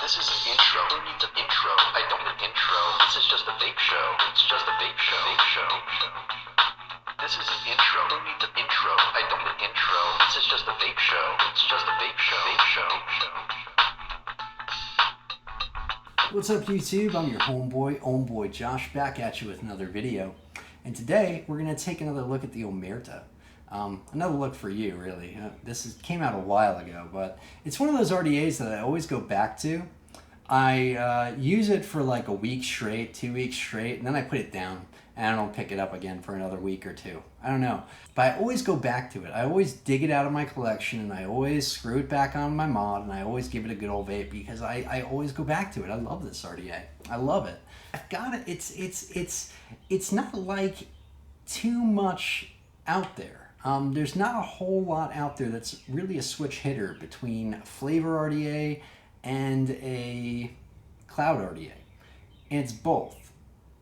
This is an intro. Who needs an intro? I don't need an intro. This is just a vape show. It's just a vape show. Vape show. This is an intro. Who needs an intro? I don't need an intro. This is just a vape show. It's just a vape show. Vape show. What's up, YouTube? I'm your homeboy Josh, back at you with another video. And today we're going to take another look at the Omerta. Another look for you, really. Came out a while ago, but it's one of those RDAs that I always go back to. I use it for like a week straight, 2 weeks straight, and then I put it down and I don't pick it up again for another week or two. I don't know, but I always go back to it. I always dig it out of my collection and I always screw it back on my mod and I always give it a good old vape because I always go back to it. I love this RDA. I love it. I've got it. It's not like too much out there. There's not a whole lot out there that's really a switch hitter between a flavor RDA and a cloud RDA. And it's both,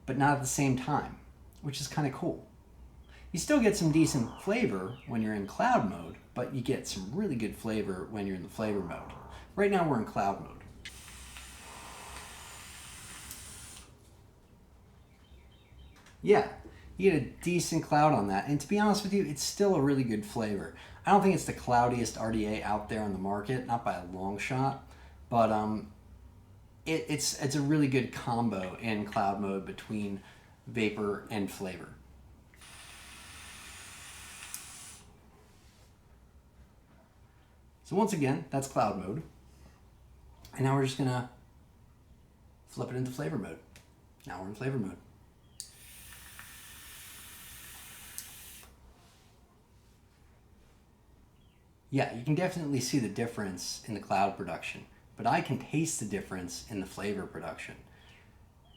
but not at the same time, which is kind of cool. You still get some decent flavor when you're in cloud mode, but you get some really good flavor when you're in the flavor mode. Right now we're in cloud mode. Yeah, you get a decent cloud on that, and to be honest with you, it's still a really good flavor. I don't think it's the cloudiest RDA out there on the market, not by a long shot, but it's a really good combo in cloud mode between vapor and flavor. So once again, that's cloud mode, and now we're just gonna flip it into flavor mode. Now we're in flavor mode. Yeah, you can definitely see the difference in the cloud production, but I can taste the difference in the flavor production.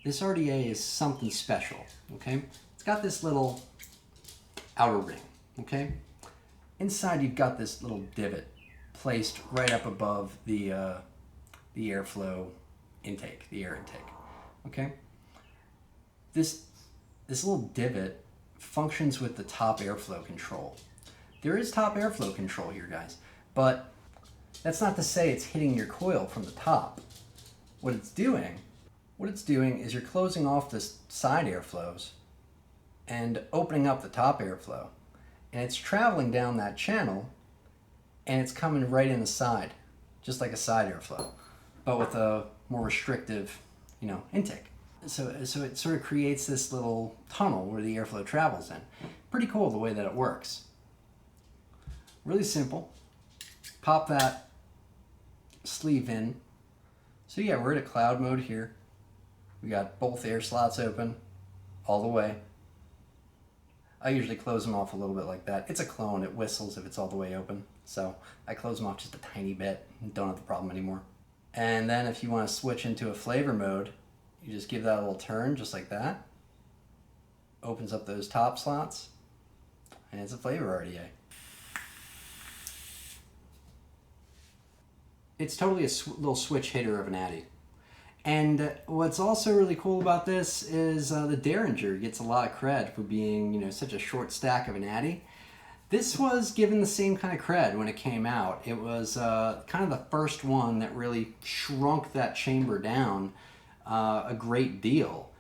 This RDA is something special, okay? It's got this little outer ring, okay? Inside you've got this little divot placed right up above the airflow intake, the air intake, okay? This little divot functions with the top airflow control. There is top airflow control here, guys, but that's not to say it's hitting your coil from the top. What it's doing is you're closing off the side airflows and opening up the top airflow, and it's traveling down that channel and it's coming right in the side, just like a side airflow, but with a more restrictive, intake. So it sort of creates this little tunnel where the airflow travels in. Pretty cool the way that it works. Really simple. Pop that sleeve in. So yeah, we're at a cloud mode here. We got both air slots open all the way. I usually close them off a little bit like that. It's a clone, it whistles if it's all the way open. So I close them off just a tiny bit and don't have the problem anymore. And then if you want to switch into a flavor mode, you just give that a little turn just like that. Opens up those top slots and it's a flavor RDA. It's totally a little switch hitter of an Addy. And what's also really cool about this is the Derringer gets a lot of cred for being, such a short stack of an Addy. This was given the same kind of cred when it came out. It was kind of the first one that really shrunk that chamber down a great deal.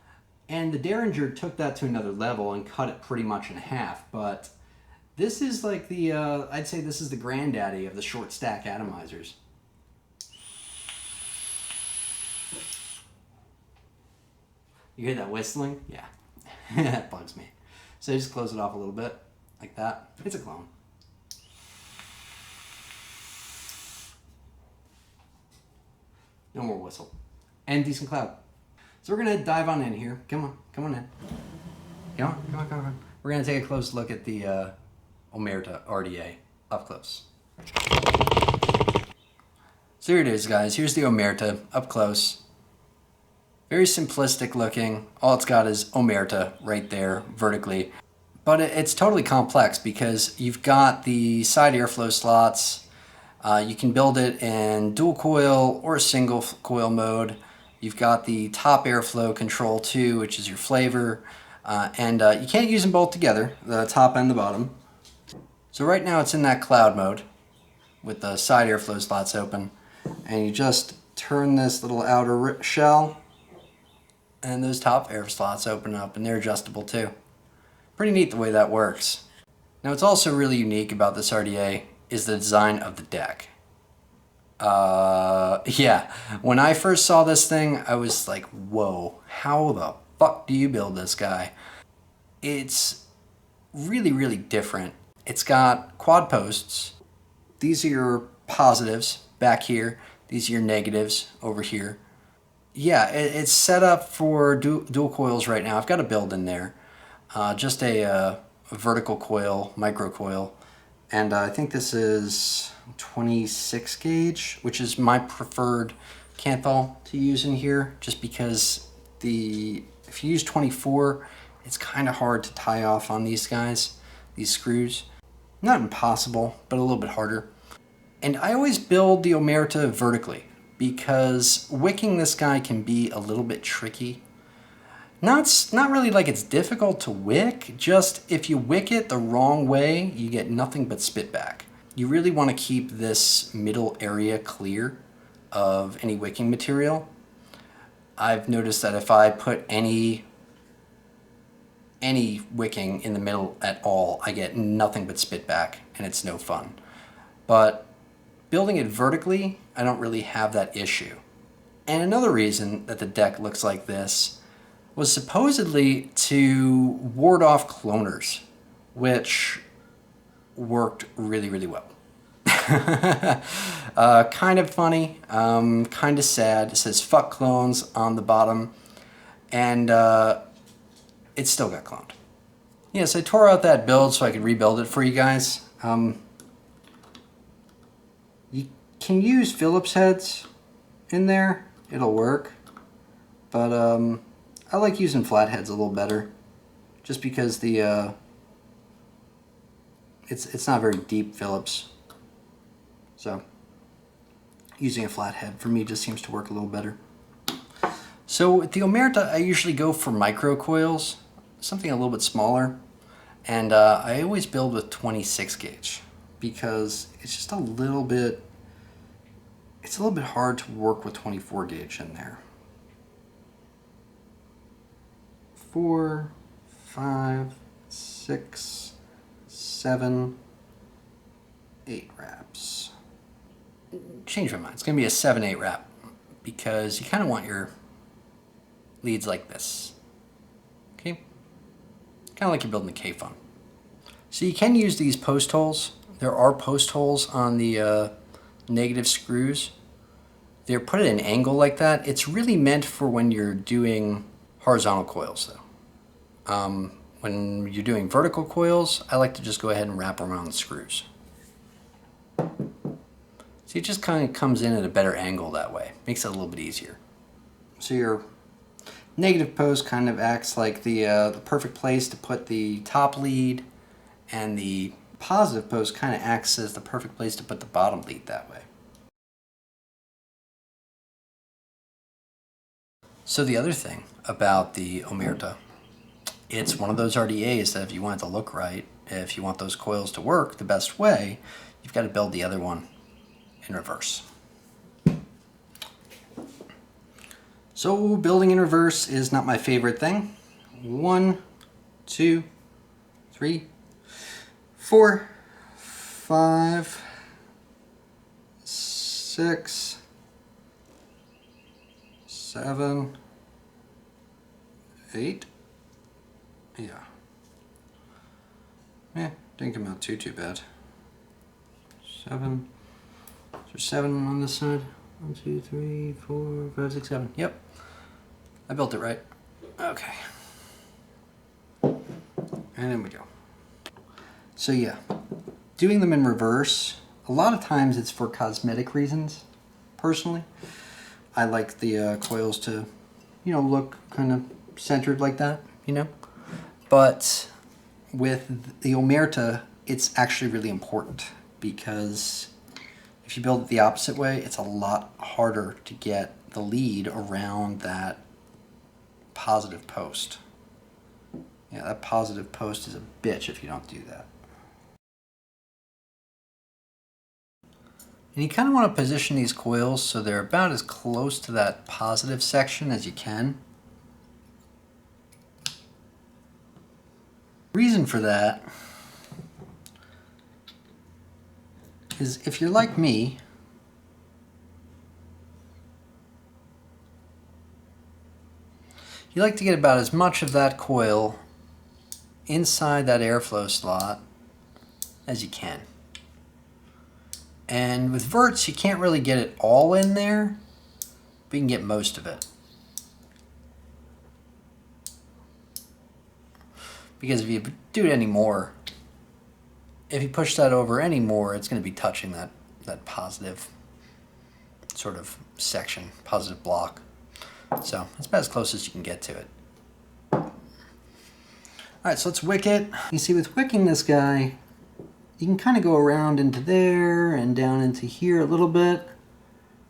And the Derringer took that to another level and cut it pretty much in half. But this is like the, I'd say this is the granddaddy of the short stack atomizers. You hear that whistling? Yeah, that bugs me. So just close it off a little bit, like that. It's a clone. No more whistle. And decent cloud. So we're gonna dive on in here. Come on in. Come on. We're gonna take a close look at the Omerta RDA up close. So here it is, guys. Here's the Omerta up close. Very simplistic looking. All it's got is Omerta right there vertically. But it's totally complex because you've got the side airflow slots. You can build it in dual coil or single coil mode. You've got the top airflow control too, which is your flavor. And you can't use them both together, the top and the bottom. So right now it's in that cloud mode with the side airflow slots open. And you just turn this little outer shell, and those top air slots open up, and they're adjustable too. Pretty neat the way that works. Now what's also really unique about this RDA is the design of the deck. Yeah, when I first saw this thing, I was like, whoa, how the fuck do you build this guy? It's really, really different. It's got quad posts. These are your positives back here. These are your negatives over here. Yeah, it's set up for dual coils right now. I've got a build in there. Just a vertical coil, micro coil. And I think this is 26 gauge, which is my preferred Canthal to use in here, just because if you use 24, it's kind of hard to tie off on these guys, these screws. Not impossible, but a little bit harder. And I always build the Omerta vertically, because wicking this guy can be a little bit tricky. Not really like it's difficult to wick, just if you wick it the wrong way, you get nothing but spitback. You really want to keep this middle area clear of any wicking material. I've noticed that if I put any wicking in the middle at all, I get nothing but spitback, and it's no fun. But building it vertically, I don't really have that issue. And another reason that the deck looks like this was supposedly to ward off cloners, which worked really, really well. Kind of funny, kind of sad. It says fuck clones on the bottom, and it still got cloned. Yes, I tore out that build so I could rebuild it for you guys. You can use Phillips heads in there, it'll work, but I like using flatheads a little better, just because the it's not very deep Phillips, so using a flathead for me just seems to work a little better. So with the Omerta, I usually go for micro coils, something a little bit smaller, and I always build with 26 gauge because it's just a little bit hard to work with 24 gauge in there. 4, 5, 6, 7, 8 wraps. Change my mind. It's going to be a 7-8 wrap because you kind of want your leads like this. Okay? Kind of like you're building a K-Fun. So you can use these post holes. There are post holes on the negative screws. They're put at an angle like that. It's really meant for when you're doing horizontal coils though. When you're doing vertical coils, I like to just go ahead and wrap around the screws. See, it just kind of comes in at a better angle that way. Makes it a little bit easier. So your negative post kind of acts like the perfect place to put the top lead, and the positive post kind of acts as the perfect place to put the bottom lead that way. So the other thing about the Omerta, it's one of those RDAs that if you want it to look right, if you want those coils to work the best way, you've got to build the other one in reverse. So building in reverse is not my favorite thing. 1, 2, 3, 4, 5, 6, 7, 8. Yeah, didn't come out too bad. 7. There's 7 on this side. 1, 2, 3, 4, 5, 6, 7. Yep, I built it right. Okay, and then we go. So yeah, doing them in reverse, a lot of times it's for cosmetic reasons. Personally, I like the coils to, look kind of centered like that, But with the Omerta, it's actually really important because if you build it the opposite way, it's a lot harder to get the lead around that positive post. Yeah, that positive post is a bitch if you don't do that. And you kind of want to position these coils so they're about as close to that positive section as you can. Reason for that is if you're like me, you like to get about as much of that coil inside that airflow slot as you can. And with verts, you can't really get it all in there, but you can get most of it. Because if you do it anymore, if you push that over anymore, it's going to be touching that positive sort of section, positive block. So it's about as close as you can get to it. All right, so let's wick it. You see, with wicking this guy, you can kind of go around into there and down into here a little bit,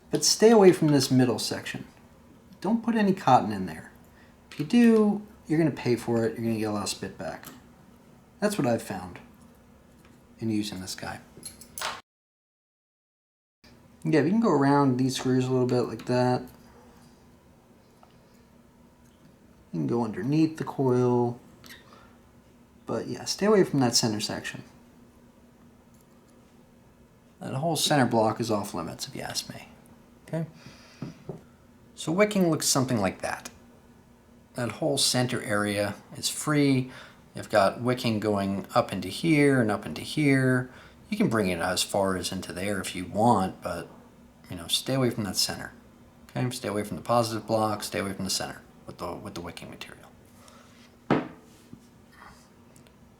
but stay away from this middle section. Don't put any cotton in there. If you do, you're going to pay for it. You're going to get a lot of spit back. That's what I've found in using this guy. Yeah, we can go around these screws a little bit like that. You can go underneath the coil. But yeah, stay away from that center section. That whole center block is off limits, if you ask me. Okay? So wicking looks something like that. That whole center area is free. You've got wicking going up into here and up into here. You can bring it as far as into there if you want, but you know, stay away from that center. Okay? Stay away from the positive block, stay away from the center with the wicking material.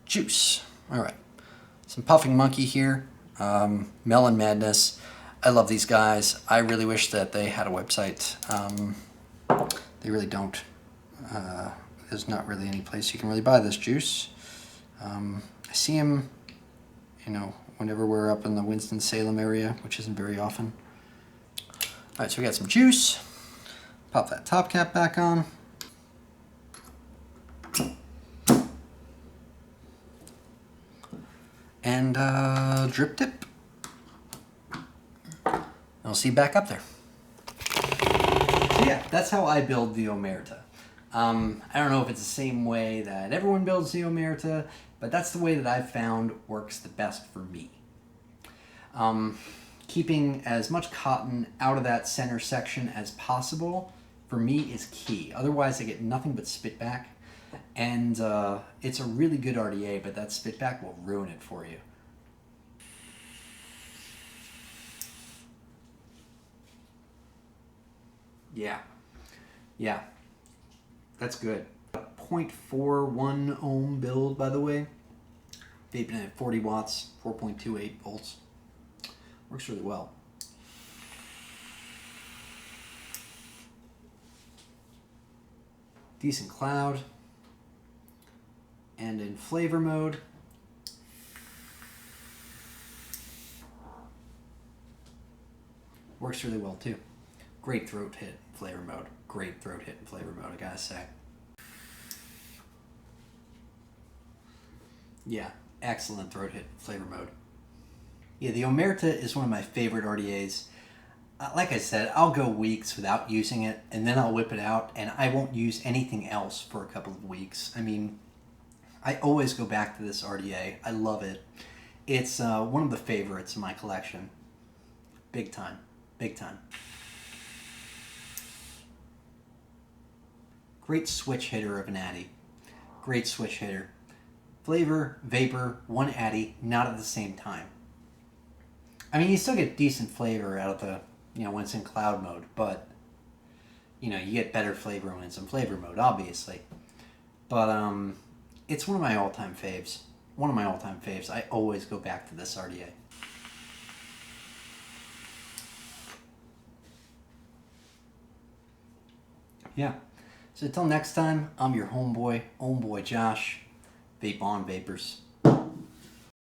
Juice. All right. Some Puffing Monkey here. Melon Madness. I love these guys. I really wish that they had a website. They really don't. There's not really any place you can really buy this juice. I see them, you know, whenever we're up in the Winston-Salem area, which isn't very often. All right, so we got some juice. Pop that top cap back on. And drip dip. I'll see you back up there. So yeah, that's how I build the Omerta. I don't know if it's the same way that everyone builds the Omerta, but that's the way that I've found works the best for me. Keeping as much cotton out of that center section as possible, for me, is key. Otherwise, I get nothing but spitback. And it's a really good RDA, but that spitback will ruin it for you. Yeah, that's good. 0.41 ohm build, by the way. Vaping at 40 watts, 4.28 volts. Works really well. Decent cloud. And in flavor mode, works really well too. Great throat hit in flavor mode. Great throat hit in flavor mode, I gotta say. Yeah, excellent throat hit in flavor mode. Yeah, the Omerta is one of my favorite RDAs. Like I said, I'll go weeks without using it, and then I'll whip it out, and I won't use anything else for a couple of weeks. I mean, I always go back to this RDA. I love it. It's one of the favorites in my collection. Big time. Big time. Great switch hitter of an addy. Great switch hitter. Flavor, vapor, one addy, not at the same time. I mean, you still get decent flavor out of the, you know, when it's in cloud mode, but, you know, you get better flavor when it's in flavor mode, obviously. But, it's one of my all-time faves. One of my all-time faves. I always go back to this RDA. Yeah. So until next time, I'm your homeboy Josh. Vape on, Vapers.